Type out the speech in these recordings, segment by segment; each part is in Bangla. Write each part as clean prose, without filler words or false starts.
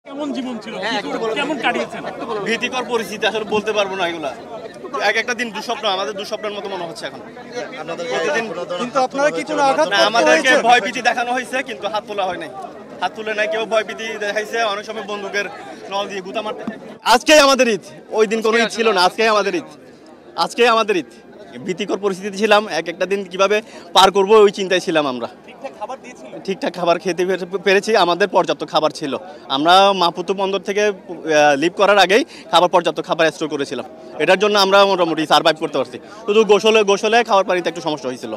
কেমন জীবন ছিল, কেমন কাটিয়েছেন? ভীতিকর পরিস্থিতি, আসলে বলতে পারবো না এগুলা। এক একটা দিন দুঃস্বপ্ন, আমাদের দুঃস্বপ্নের মতো মনে হচ্ছে এখন। কিন্তু আপনারা কি কোনো আঘাত না, আমাদেরকে ভয় ভীতি দেখানো হয়েছে, কিন্তু হাত তোলা হয় নাই। হাত তুলে নাই, কেউ ভয় ভীতি দেখাইছে, অনেক সময় বন্দুকের নল দিয়ে গুতা মারতে। আজকেই আমাদের ঈদ, ওই দিন কোনো ঈদ ছিল না, আজকেই আমাদের ঈদ, আজকেই আমাদের ঈদ। ভীতিকর পরিস্থিতি ছিলাম, এক একটা দিন কিভাবে পার করবো ওই চিন্তায় ছিলাম আমরা। ঠিকঠাক খাবার খেতে পেরেছি, আমাদের পর্যাপ্ত খাবার ছিল। আমরা মাপুতো বন্দর থেকে লিভ করার আগেই পর্যাপ্ত খাবার স্টোর করেছিলাম, এটার জন্য আমরা মোটামুটি সার্ভাইভ করতে পারছি। শুধু গোসলে খাবার পানিতে একটু সমস্যা হয়েছিল।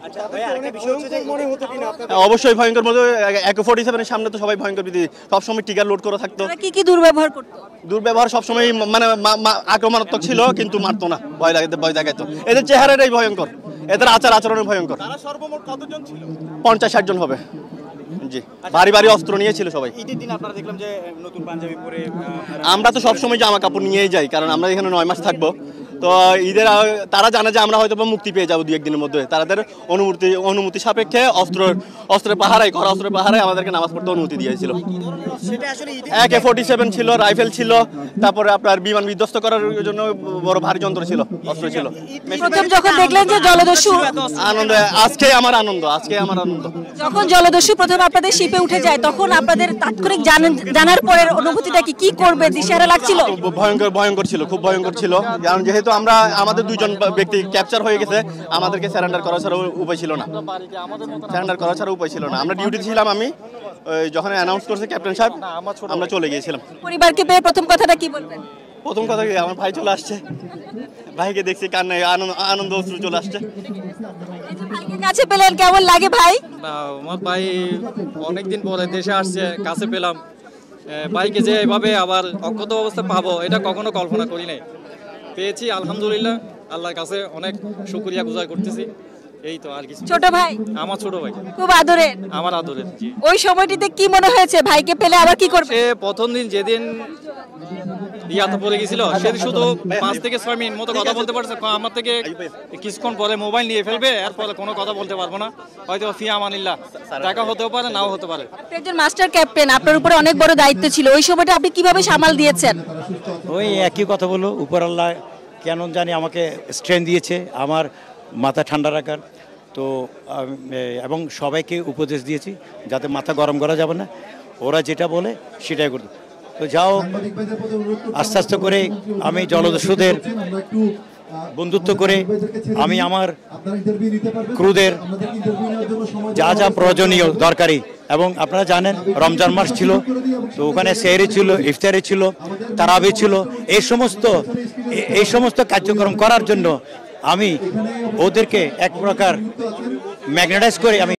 অবশ্যই ভয়ঙ্কর মধ্যে AK-47 সামনে তো সবাই ভয়ঙ্কর ভীতি, সবসময় টিকার লোড করে থাকতো। কি দুর্ব্যবহার করতো? দুর্ব্যবহার সবসময়, মানে আক্রমণাত্মক ছিল, কিন্তু মারতো না, ভয় দেখাইতো। এদের চেহারাটাই ভয়ঙ্কর, এদের আচরণে ভয়ঙ্কর। সর্বমোট কতজন ছিল? 50-60 জন হবে। জি, ভারী ভারী অস্ত্র নিয়ে ছিল সবাই। ঈদের দিন আপনারা দেখলাম যে নতুন পাঞ্জাবি পরে, আমরা তো সবসময় জামা কাপড় নিয়েই যাই, কারণ আমরা এখানে 9 মাস থাকবো। তো ঈদের তারা জানে যে আমরা হয়তো মুক্তি পেয়ে যাবো 2-1 দিনের মধ্যে। তাদের অনুমতি সাপেক্ষে অস্ত্রের পাহারায় আমাদেরকে নামাজ পড়তে অনুমতি দিয়েছিল। AK-47 ছিল, রাইফেল ছিল, তারপরে আপনার বিমান বিধ্বস্ত করার জন্য বড় ভারী যন্ত্র ছিল, অস্ত্র ছিল। প্রথম যখন দেখলেন যে জলদস্যু, আনন্দ, আজকে আমার আনন্দ। যখন জলদস্যু প্রথম আপনাদের শিপে উঠে যায়, তখন আপনাদের তাৎক্ষণিক জানার পরের অনুভূতিটা কি করবে দিশেহারা লাগছিল? ভয়ঙ্কর ছিল, খুব ভয়ঙ্কর ছিল। কারণ যেহেতু আমাদের 2 জন ব্যক্তি ক্যাপচার হয়ে গেছে, আমাদেরকে সারেন্ডার করা ছাড়া উপায় ছিল না। আমরা ডিউটিতে ছিলাম। আমি যখন অ্যানাউন্স করছে ক্যাপ্টেন সাহেব, আমরা চলে গিয়েছিলাম। পরিবারকে পেয়ে প্রথম কথাটা কি বলবেন? প্রথম কথা কি, আমার ভাই চলে আসছে, ভাইকে দেখছি কান্নায় আনন্দ অশ্রু চলে আসছে। কাছে পেলেন, কেমন লাগে ভাই? না, আমার ভাই অনেকদিন পরে দেশে আসছে, কাছে পেলাম। ভাইকে যে এভাবে আবার অক্ষত অবস্থা পাবো, এটা কখনো কল্পনা করি নাই। পেয়েছি, আলহামদুলিল্লাহ, আল্লাহর কাছে অনেক শুকরিয়া গুজার করতেছি। এই তো, আর কিছু। ছোট ভাই? আমার ছোট ভাই, খুব আদরের? আমার আদরের। জি। ওই সময়টিতে কি মনে হয়েছে, ভাইকে পেলে আবার কি করবে? সে প্রথম দিন যেদিন ইয়াতে পড়ে গেছিল, সেদিন শুধু 5 থেকে 6 মিনিট মতো কথা বলতে পারছে। আমার থেকে কিছুক্ষণ পরে মোবাইল নিয়ে ফেলবে, এরপরে কোনো কথা বলতে পারবো না। হয়তো ফি আমানিল্লাহ, দেখা হতেও পারে, নাও হতে পারে। আপনি একজন মাস্টার ক্যাপ্টেন, আপনার উপরে অনেক বড় দায়িত্ব ছিল, ওই সময়টা আপনি কিভাবে সামাল দিয়েছেন? ওই একই কথা বলো, উপর আল্লাহ কেন জানি আমাকে স্ট্রেংথ দিয়েছে আমার মাথা ঠান্ডা রাখার। তো এবং সবাইকে উপদেশ দিয়েছি যাতে মাথা গরম করা যাবে না, ওরা যেটা বলে সেটাই করতে। তো যাও, আস্তে আস্তে করে আমি জলদস্যুদের বন্ধুত্ব করে আমি আমার ক্রুদের যা যা প্রয়োজনীয় দরকারি, এবং আপনারা জানেন রমজান মাস ছিল, তো ওখানে সেহরি ছিল, ইফতারি ছিল, তারাবি ছিল। এই সমস্ত কার্যক্রম করার জন্য আমি ওদেরকে এক প্রকার ম্যাগনেটাইজ করে আমি